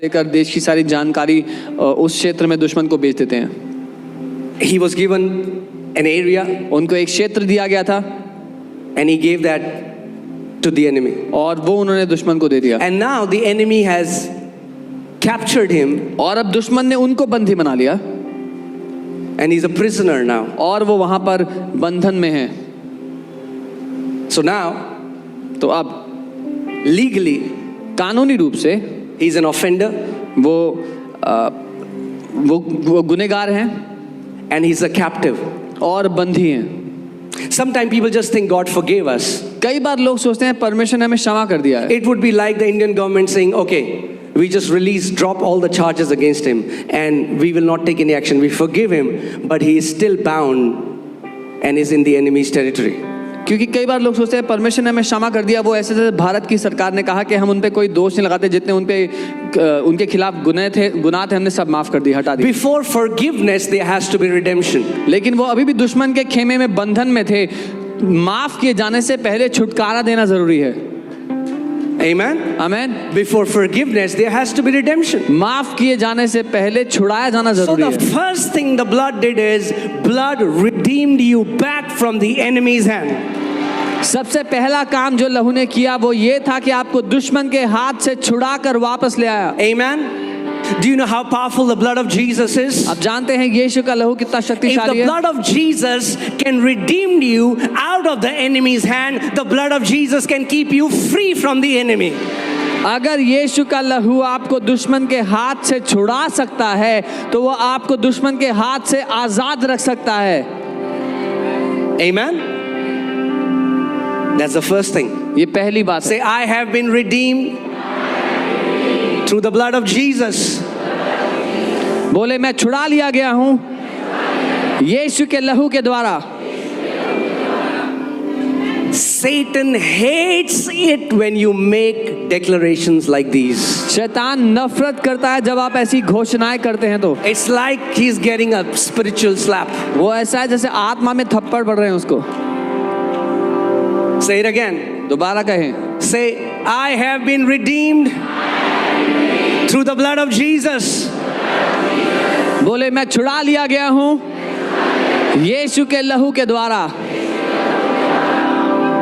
लेकर देश की सारी जानकारी उस क्षेत्र में दुश्मन को बेच देते हैं। He was given an area उनको एक क्षेत्र दिया गया था and he gave that to the enemy. और वो उन्होंने दुश्मन को दे दिया। And now the enemy has captured him और अब दुश्मन ने उनको बंदी बना लिया and he's a prisoner now. और वो वहां पर बंधन में है। So now, तो अब legally, कानूनी रूप से he's an offender वो गुनहगार हैं and he's a captive. और बंधी हैं। Sometimes people just think God forgave us. कई बार लोग सोचते हैं परमेश्वर ने हमें क्षमा कर दिया है। It would be like the Indian government saying, okay, we just drop all the charges against him and we will not take any action. We forgive him, but he is still bound and is in the enemy's territory. क्योंकि कई बार लोग सोचते हैं परमेश्वर ने हमें क्षमा कर दिया। वो ऐसे जैसे भारत की सरकार ने कहा कि हम उन पे कोई दोष नहीं लगाते, जितने उनके खिलाफ गुनाह थे हमने सब माफ कर दिए, हटा दिए। Before forgiveness there has to be redemption. लेकिन वो अभी भी दुश्मन के खेमे में बंधन में थे। माफ किए जाने से पहले छुटकारा देना जरूरी है। Amen. Amen. Before forgiveness there has to be redemption. माफ किए जाने से पहले छुड़ाया जाना जरूरी है। So the first thing the blood did is blood redeemed you back from the enemy's hand. सबसे पहला काम जो लहू ने किया वो ये था कि आपको दुश्मन के हाथ से छुड़ाकर वापस ले आया। Amen. Do you know how powerful the blood of Jesus is? आप जानते हैं यीशु का लहू कितना शक्तिशाली है? If the blood of Jesus can redeem you out of the enemy's hand, the blood of Jesus can keep you free from the enemy. अगर यीशु का लहू आपको दुश्मन के हाथ से छुड़ा सकता है तो वो आपको दुश्मन के हाथ से आजाद रख सकता है। Amen. That's the first thing. ये पहली बात है। Say, I have been redeemed through the blood of Jesus. बोले मैं छुड़ा लिया गया हूं यीशु के लहू के द्वारा। Satan hates it when you make declarations like these. शैतान नफरत करता है जब आप ऐसी घोषणाएं करते हैं तो। It's like he's getting a spiritual slap. वो ऐसा है जैसे आत्मा में थप्पड़ पड़ रहे हैं उसको। Say it again. दोबारा कहें। Say, I have been redeemed through the blood of Jesus. बोले मैं छुड़ा लिया गया हूं यीशु के लहू के द्वारा।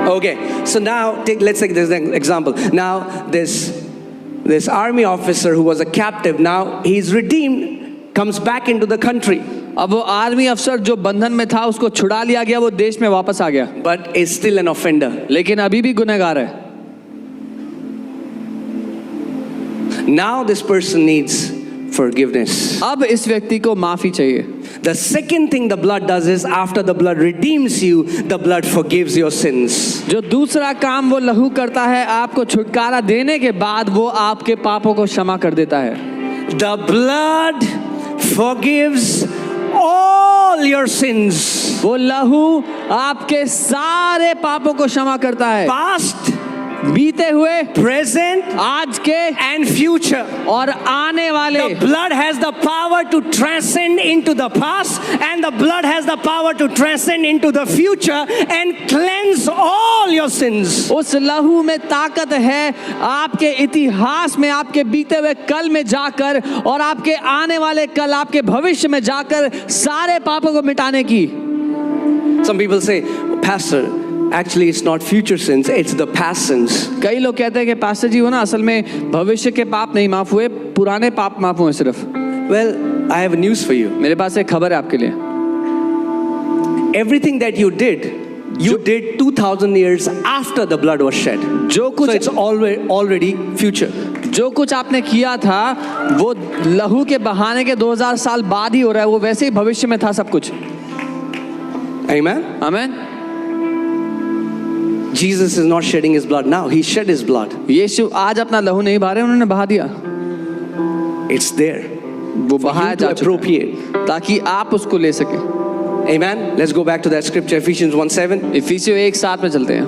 Okay, so now let's take this example. Now this army officer who was a captive, now he's redeemed, comes back into the country. अब वो आर्मी अफसर जो बंधन में था उसको छुड़ा लिया गया, वो देश में वापस आ गया, but is still an offender. लेकिन अभी भी गुनहगार है। Now this person needs forgiveness. अब इस व्यक्ति को माफी चाहिए। The second thing the blood does is after the blood redeems you, the blood forgives your sins. जो दूसरा काम वो लहू करता है आपको छुटकारा देने के बाद वो आपके पापों को क्षमा कर देता है। The blood forgives all your sins. वो लहू आपके सारे पापों को क्षमा करता है। Past, बीते हुए, present, आज के and future. और आने वाले। The blood has the power to transcend into the past, and the blood has the power to transcend into the future and cleanse all your sins. उस लहू में ताकत है आपके इतिहास में, आपके बीते हुए कल में जाकर और आपके आने वाले कल, आपके भविष्य में जाकर सारे पापों को मिटाने की। Some people say, Pastor, actually it's not future sins, it's the past sins. कई लोग कहते हैं कि पास्टर जी हो ना, असल में भविष्य के पाप नहीं माफ हुए, पुराने पाप माफ हुए सिर्फ। Well, I have news for you. मेरे पास एक खबर है आपके लिए। Everything that you did 2000 years after the blood was shed. जो कुछ So it's already future. जो कुछ आपने किया था वो लहू के बहाने के 2000 साल बाद ही हो रहा है, वो वैसे ही भविष्य में था सब कुछ। Amen. आमीन। Jesus is not shedding his blood now. He shed his blood. यीशु आज अपना लहू नहीं बहा रहे, उन्होंने बहा दिया। It's there. वो बहाया जा चुका है ताकि आप उसको ले सके। Amen. Let's go back to that scripture, Ephesians 1:7. इफिसियों 1:7 में चलते हैं।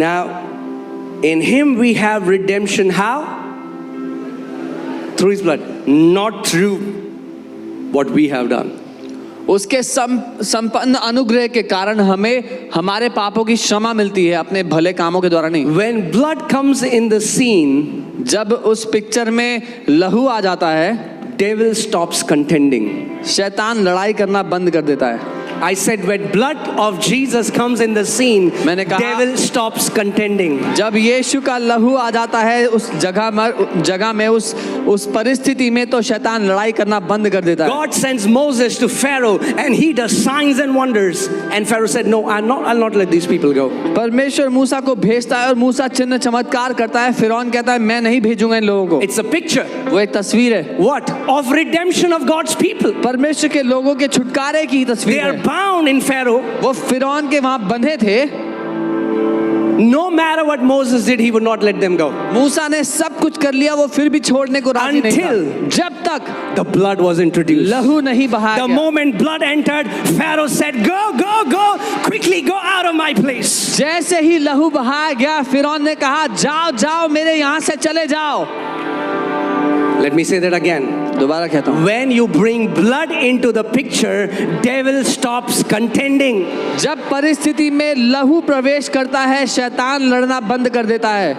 Now, in him we have redemption. How? Through his blood, not through what we have done. उसके संपन्न अनुग्रह के कारण हमें हमारे पापों की क्षमा मिलती है, अपने भले कामों के द्वारा नहीं। When blood comes in the scene, जब उस पिक्चर में लहू आ जाता है, devil stops contending. शैतान लड़ाई करना बंद कर देता है। I said when blood of Jesus comes in the scene, मैंने कहा, devil stops contending. जब यीशु का लहू आ जाता है उस जगह में उस परिस्थिति में, तो शैतान लड़ाई करना बंद कर देता है। God sends Moses to Pharaoh and he does signs and wonders, and Pharaoh said, no, I'll not let these people go. परमेश्वर मूसा को भेजता है और मूसा चिन्ह चमत्कार करता है, फिरौन कहता है मैं नहीं भेजूंगा इन लोगों को। It's a picture. वो एक तस्वीर है। What? Of redemption of God's people. परमेश्वर के लोगों के छुटकारे की They तस्वीर are है। bound in Pharaoh. वो फिरौन के वहां बंधे थे। No matter what Moses did, he would not let them go. मूसा ने सब कुछ कर लिया, वो फिर भी छोड़ने को राजी नहीं था, Until जब तक the blood was introduced. लहू नहीं बहाया The गया। moment blood entered, Pharaoh said, go, quickly go out of my place. जैसे ही लहू बहाया गया, फिरौन ने कहा जाओ मेरे यहाँ से चले जाओ। Let me say that again. दोबारा कहता हूँ, When you bring blood into the picture, devil stops contending. जब परिस्थिति में लहू प्रवेश करता है, शैतान लड़ना बंद कर देता है।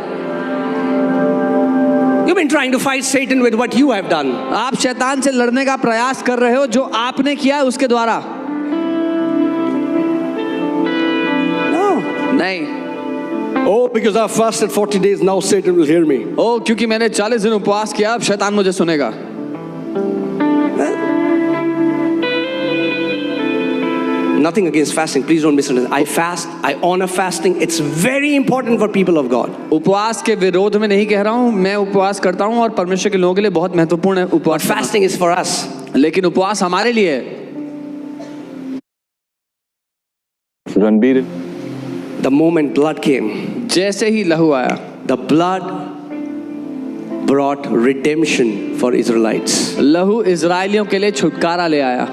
You've been trying to fight Satan with what you have done. आप शैतान से लड़ने का प्रयास कर रहे हो जो आपने किया है उसके द्वारा। No. नहीं। Oh, because I fasted 40 days, now Satan will hear me. ओ, क्योंकि मैंने 40 दिन उपवास किया, अब शैतान मुझे सुनेगा। Nothing against fasting, please don't misunderstand. I fast, I honor fasting. It's very important for people of God. उपवास के विरोध में नहीं कह रहा हूँ, मैं उपवास करता हूँ और परमेश्वर के लोगों के लिए बहुत महत्वपूर्ण है But उपवास करना। fasting is for us. लेकिन उपवास हमारे लिए है। Ranbir, The moment blood came, जैसे ही लहू आया, the blood brought redemption for Israelites. लहू इजरायलियों के लिए छुटकारा ले आया।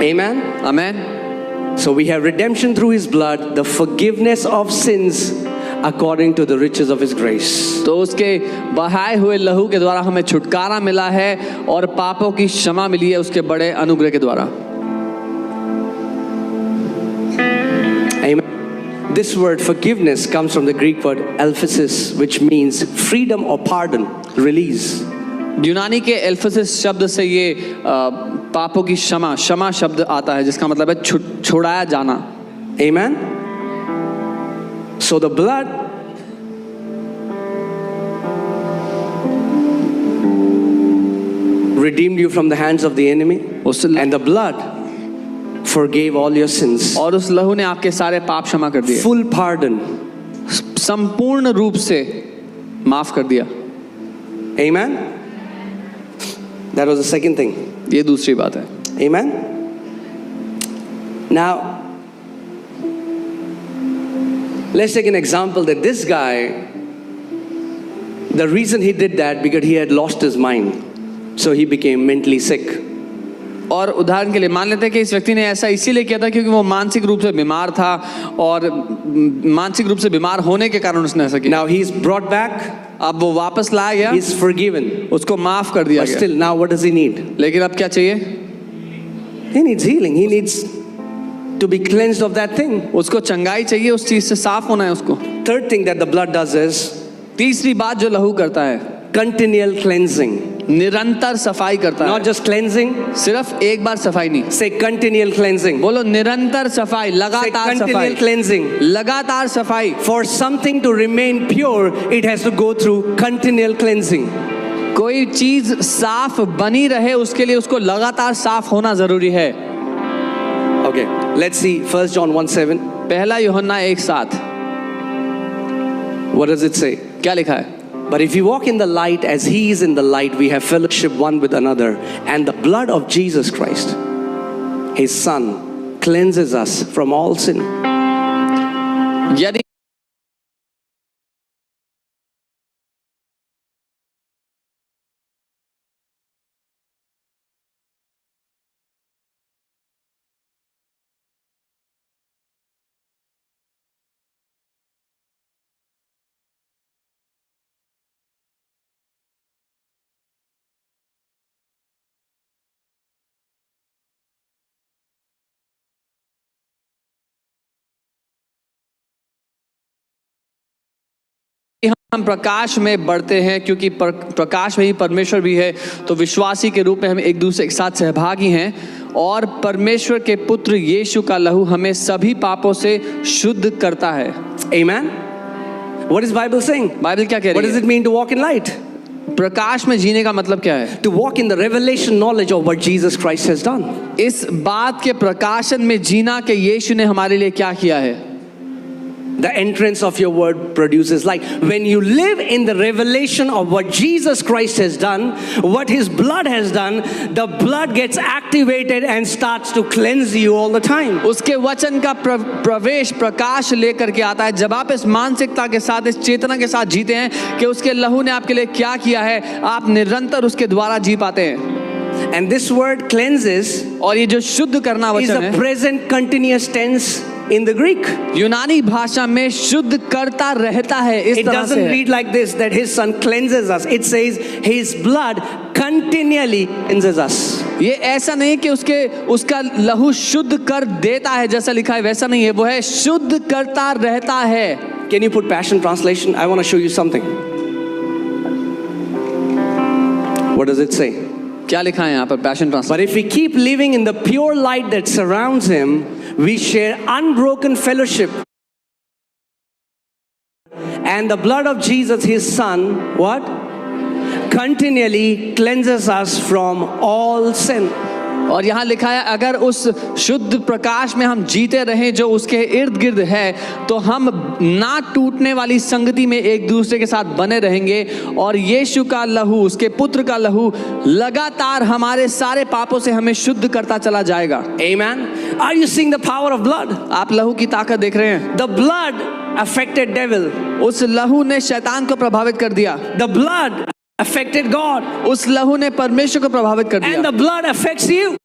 Amen. Amen. So we have redemption through his blood, the forgiveness of sins according to the riches of his grace. तो उसके बहाए हुए लहू के द्वारा हमें छुटकारा मिला है और पापों की क्षमा मिली है उसके बड़े अनुग्रह के द्वारा। Amen. This word forgiveness comes from the Greek word elphasis, which means freedom or pardon, release. यूनानी के एल्फसिस शब्द से ये पापों की क्षमा शब्द आता है, जिसका मतलब है छुड़ाया जाना। Amen. So the blood redeemed you from the hands of the enemy, and the blood forgave all your sins. और उस लहू ने आपके सारे पाप क्षमा कर दिए, Full pardon. संपूर्ण रूप से माफ कर दिया। Amen. That was the second thing. ये दूसरी बात है। Amen. Now, let's take an example that this guy, the reason he did that because he had lost his mind, so he became mentally sick. और उदाहरण के लिए मान लेते हैं कि इस व्यक्ति ने ऐसा इसीलिए किया था क्योंकि वो मानसिक रूप से बीमार था और मानसिक रूप से बीमार होने के कारण उसने ऐसा किया। Now he's brought back. अब वो वापस लाया गया, He's forgiven. उसको माफ कर दिया But गया। still, now what does he need? लेकिन अब क्या चाहिए? He needs healing. He needs to be cleansed of that thing. उसको चंगाई चाहिए, उस चीज से साफ होना है उसको। Third thing that the blood does is तीसरी बात जो लहू करता है, continual cleansing. निरंतर सफाई करता Not है। just cleansing. सिर्फ एक बार सफाई नहीं, Say continual cleansing. बोलो निरंतर सफाई, Say लगातार continual सफाई, cleansing. लगातार सफाई। For something to remain pure, it has to go through continual cleansing. कोई चीज साफ बनी रहे उसके लिए उसको लगातार साफ होना जरूरी है। Okay, let's see 1 John 1:7. पहला यूहन्ना 1:7 What does it say? क्या लिखा है? But if we walk in the light as he is in the light, we have fellowship one with another, and the blood of Jesus Christ, his son, cleanses us from all sin. यदि हम प्रकाश में बढ़ते हैं, क्योंकि प्रकाश में ही परमेश्वर भी है, तो विश्वासी के रूप में हम एक दूसरे के साथ सहभागी हैं और परमेश्वर के पुत्र यीशु का लहू हमें सभी पापों से शुद्ध करता है। Amen. What is Bible saying? Bible क्या कह What रही does है? it mean to walk in light? प्रकाश में जीने का मतलब क्या है? To walk in the revelation knowledge of what Jesus Christ has done. इस बात के प्रकाशन में जीना कि यीशु ने हमारे लिए क्या किया है। The entrance of your word produces light. When you live in the revelation of what Jesus Christ has done, what his blood has done, the blood gets activated and starts to cleanse you all the time. उसके वचन का प्रवेश प्रकाश लेकर के आता है। जब आप इस मानसिकता के साथ, इस चेतना के साथ जीते हैं कि उसके लहू ने आपके लिए क्या किया है, आप निरंतर उसके द्वारा जी पाते हैं। And this word cleanses और ये जो शुद्ध करना is वचन a है, present continuous tense in the Greek. यूनानी भाषा में शुद्ध करता रहता है। इस It तरह से doesn't है। read like this, that his son cleanses us. It says his blood continually cleanses us. ये ऐसा नहीं कि उसका लहू शुद्ध कर देता है जैसा लिखा है, वैसा नहीं है। वो है शुद्ध करता रहता है। Can you put Passion Translation? I want to show you something. What does it say? क्या लिखा है यहाँ पर passion translation? But if we keep living in the pure light that surrounds him, we share unbroken fellowship. And the blood of Jesus, his son, what? Continually cleanses us from all sin. और यहाँ लिखा है, अगर उस शुद्ध प्रकाश में हम जीते रहें जो उसके इर्द गिर्द है, तो हम ना टूटने वाली संगति में एक दूसरे के साथ बने रहेंगे और यीशु का लहू, उसके पुत्र का लहू लगातार हमारे सारे पापों से हमें शुद्ध करता चला जाएगा। Amen. Are you seeing the power of blood? आप लहू की ताकत देख रहे हैं? The blood affected devil. उस लहू ने शैतान को प्रभावित कर दिया। The blood affected God. उस लहू ने परमेश्वर को प्रभावित कर And दिया। the blood affects you.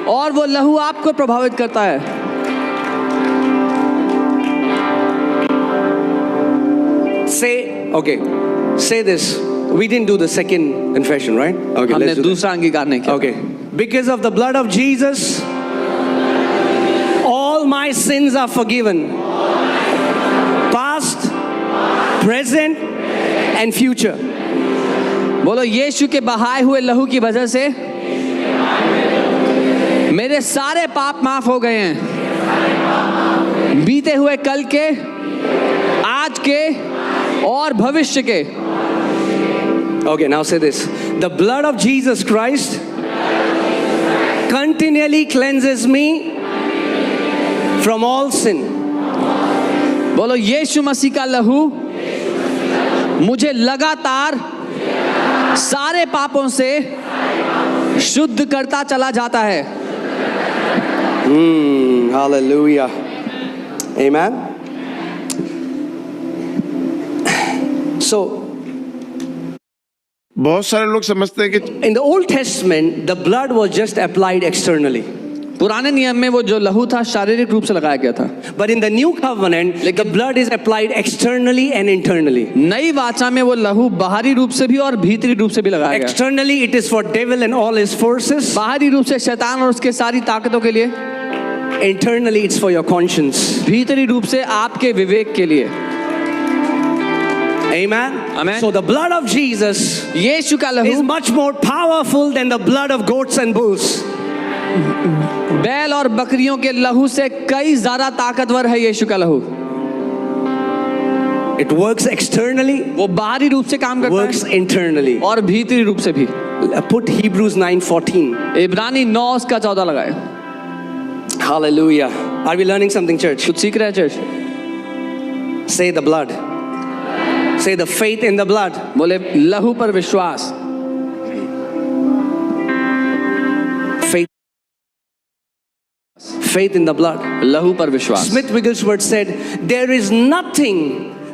और वो लहू आपको प्रभावित करता है। Say this. We didn't do the second confession, right? Okay, हमने let's do that. दूसरा अंगीकार नहीं किया। Okay. Because of the blood of Jesus, all my sins are forgiven. Past, present, and future. बोलो, यीशु के बहाए हुए लहू की वजह से मेरे सारे पाप माफ हो गए हैं, बीते हुए कल के, आज के और भविष्य के। Okay, now say this. The blood of Jesus Christ continually cleanses me from all sin. बोलो, यीशु मसीह का लहू मुझे लगातार सारे पापों से शुद्ध करता चला जाता है। Hallelujah. Amen. So, बहुत सारे लोग समझते हैं कि in the Old Testament, the blood was just applied externally. पुराने नियम में वो जो लहू था शारीरिक रूप से लगाया गया था, But in the New Covenant, the blood is applied externally and internally. नई वाचा में वो लहू बाहरी रूप से भी और भीतरी रूप से भी लगाया गया। Externally, it is for devil and all his forces. बाहरी रूप से शैतान और उसके सारी ताकतों के लिए, Internally, it's for your conscience. भीतरी रूप से आपके विवेक के लिए। Amen. Amen. So the blood of Jesus यीशु का is लहू much more powerful than the blood of goats and bulls. बैल और बकरियों के लहू से कई ज्यादा ताकतवर है। यीशु का लहू It works externally, वो बाहरी रूप से काम करता works है internally. और भीतरी रूप से भी। Put Hebrews 9:14. इब्रानी 9:14 लगाए। Hallelujah. Are we learning something, church? कुछ सीख रहे हैं church? Say the blood. Say the faith in the blood. बोले लहू पर विश्वास। Faith in the blood. लहू पर विश्वास। Smith Wigglesworth said, there is nothing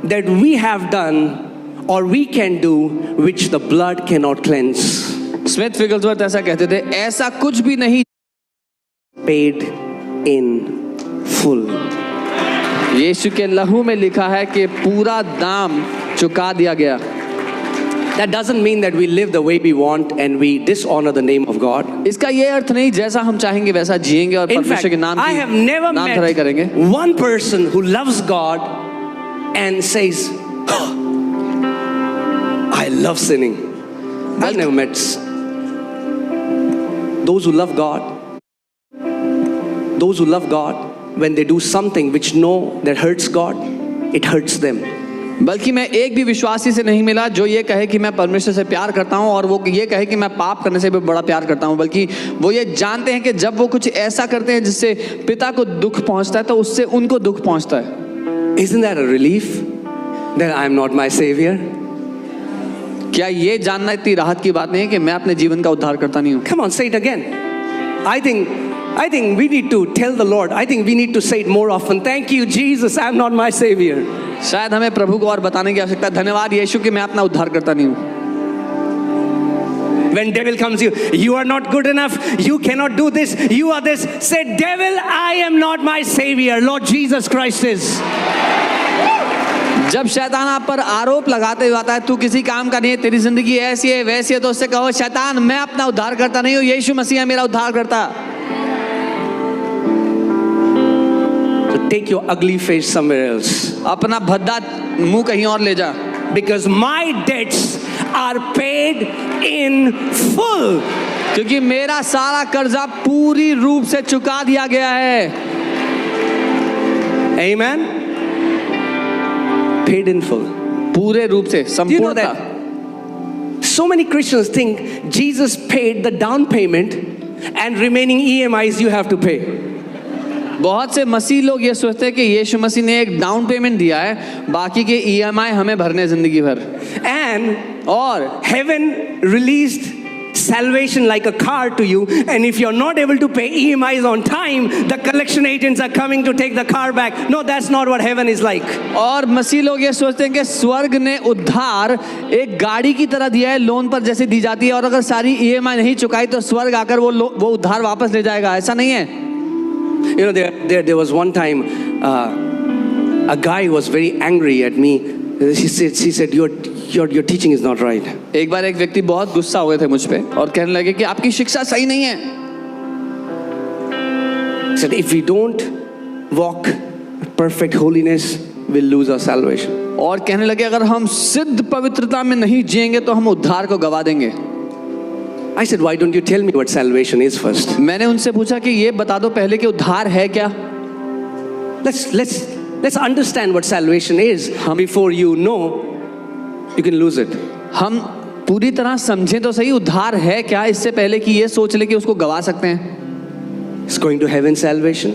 that we have done or we can do which the blood cannot cleanse. Smith Wigglesworth ऐसा कहते थे, ऐसा कुछ भी नहीं। Paid in full. यीशु के लहू में लिखा है कि पूरा दाम चुका दिया गया। That doesn't mean that we live the way we want and we dishonor the name of God. इसका ये अर्थ नहीं जैसा हम चाहेंगे वैसा जिएंगे और In fact, परमेश्वर के नाम I have never नाम खराई करेंगे। met one person who loves God and says, "Oh, I love sinning." I've never met those who love God. Those who love God, when they do something which know that hurts God, it hurts them. बल्कि मैं एक भी विश्वासी से नहीं मिला जो ये कहे कि मैं परमेश्वर से प्यार करता हूँ और वो ये कहे कि मैं पाप करने से भी बड़ा प्यार करता हूँ, बल्कि वो ये जानते हैं कि जब वो कुछ ऐसा करते हैं जिससे पिता को दुख पहुँचता है तो उससे उनको दुख पहुँचता है। Isn't that a relief that I am not my savior? क्या ये जानना इतनी राहत की बात नहीं है कि मैं अपने जीवन का उद्धार करता नहीं हूँ? Come on, say it again. I think we need to tell the Lord. I think we need to say it more often. Thank you, Jesus. I'm not my savior. शायद हमें प्रभु को और बताने की आवश्यकता है, धन्यवाद यीशु कि मैं अपना उद्धार करता नहीं हूँ। When devil comes you are not good enough. You cannot do this. You are this. Say, devil, I am not my savior. Lord Jesus Christ is. जब शैतान आप पर आरोप लगाते हुए आता है तू किसी काम का नहीं है, तेरी जिंदगी ऐसी है वैसी है, तो उससे कहो, शैतान मैं अपना उद्धार करता नहीं हूँ, यीशु मसीह मेरा उद्धार करता। So take your ugly face somewhere else. अपना भद्दा मुंह कहीं और ले जा। Because my debts are paid in full. क्योंकि मेरा सारा कर्जा पूरी रूप से चुका दिया गया है। Amen. Paid in full. पूरे रूप से Do you know संपूर्णता। that so many Christians think Jesus paid the down payment and remaining EMIs you have to pay. बहुत से मसीह लोग ये सोचते हैं कि यीशु मसीह ने एक डाउन पेमेंट दिया है, बाकी के EMI हमें भरने जिंदगी भर। And और heaven released salvation like a car to you, and if you're not able to pay EMIs on time, the collection agents are coming to take the car back. No, that's not what heaven is like. और मसीह लोग ये सोचते हैं कि स्वर्ग ने उद्धार एक गाड़ी की तरह दिया है, लोन पर जैसे दी जाती है, और अगर सारी EMI नहीं चुकाई तो स्वर्ग आकर वो उद्धार वापस ले जाएगा। ऐसा नहीं है। You know, there was one time a guy was very angry at me. He said, your teaching is not right. एक बार एक व्यक्ति बहुत गुस्सा हो गए थे मुझ पे और कहने लगे कि आपकी शिक्षा सही नहीं है। He said, if we don't walk perfect holiness, we'll lose our salvation. और कहने लगे अगर हम सिद्ध पवित्रता में नहीं जिएंगे तो हम उद्धार को गवा देंगे। I said, why don't you tell me what salvation is first? मैंने उनसे पूछा कि ये बता दो पहले कि उद्धार है क्या। Let's understand what salvation is before you know you can lose it. हम पूरी तरह समझें तो सही उद्धार है क्या, इससे पहले कि ये सोच ले कि उसको गवा सकते हैं। It's going to heaven salvation.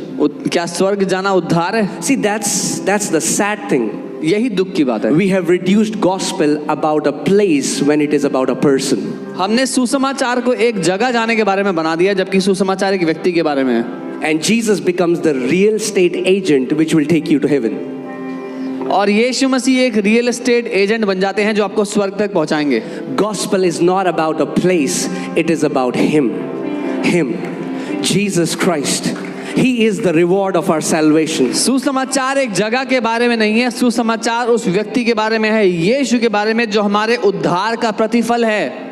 क्या स्वर्ग जाना उद्धार है? See, that's the sad thing. यही दुख की बात है। We have reduced gospel about a place when it is about a person. हमने सुसमाचार को एक जगह जाने के बारे में बना दिया जबकि सुसमाचार एक व्यक्ति के बारे में है। And Jesus becomes the real estate agent which will take you to heaven. और यीशु मसीह एक रियल एस्टेट एजेंट बन जाते हैं जो आपको स्वर्ग तक पहुंचाएंगे। Gospel is not about a place, it is about Him. Jesus Christ. He is the reward of our salvation. सुसमाचार एक जगह के बारे में नहीं है, सुसमाचार उस व्यक्ति के बारे में है, यीशु के बारे में जो हमारे उद्धार का प्रतिफल है।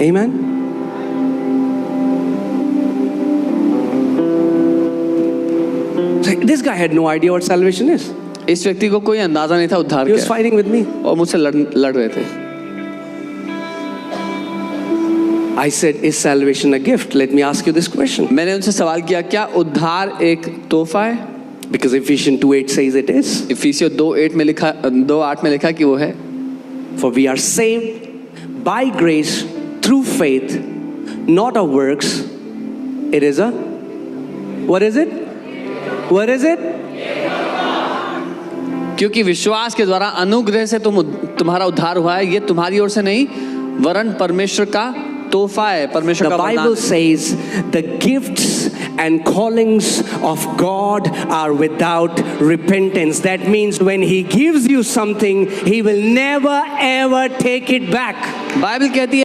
Amen. This guy had no idea what salvation is. इस व्यक्ति को कोई अंदाजा नहीं था उद्धार He was क्या fighting with me. और मुझसे लड़ रहे थे। I said, is salvation a gift? Let me ask you this question. मैंने उनसे सवाल किया क्या उद्धार एक तोहफा है? Because Ephesians 2:8 says it is. इफिसियों 2:8 में लिखा 2:8 में लिखा कि वो है। For we are saved by grace through faith, not of works. It is a, what is it? What is it? क्योंकि विश्वास के द्वारा अनुग्रह से तुम्हारा उद्धार हुआ है, ये तुम्हारी ओर से नहीं वरन परमेश्वर का तोहफा है, परमेश्वर The का वरदान Bible है। says the gifts and callings of God are without repentance. That means when He gives you something, He will never ever take it back. Bible कहती है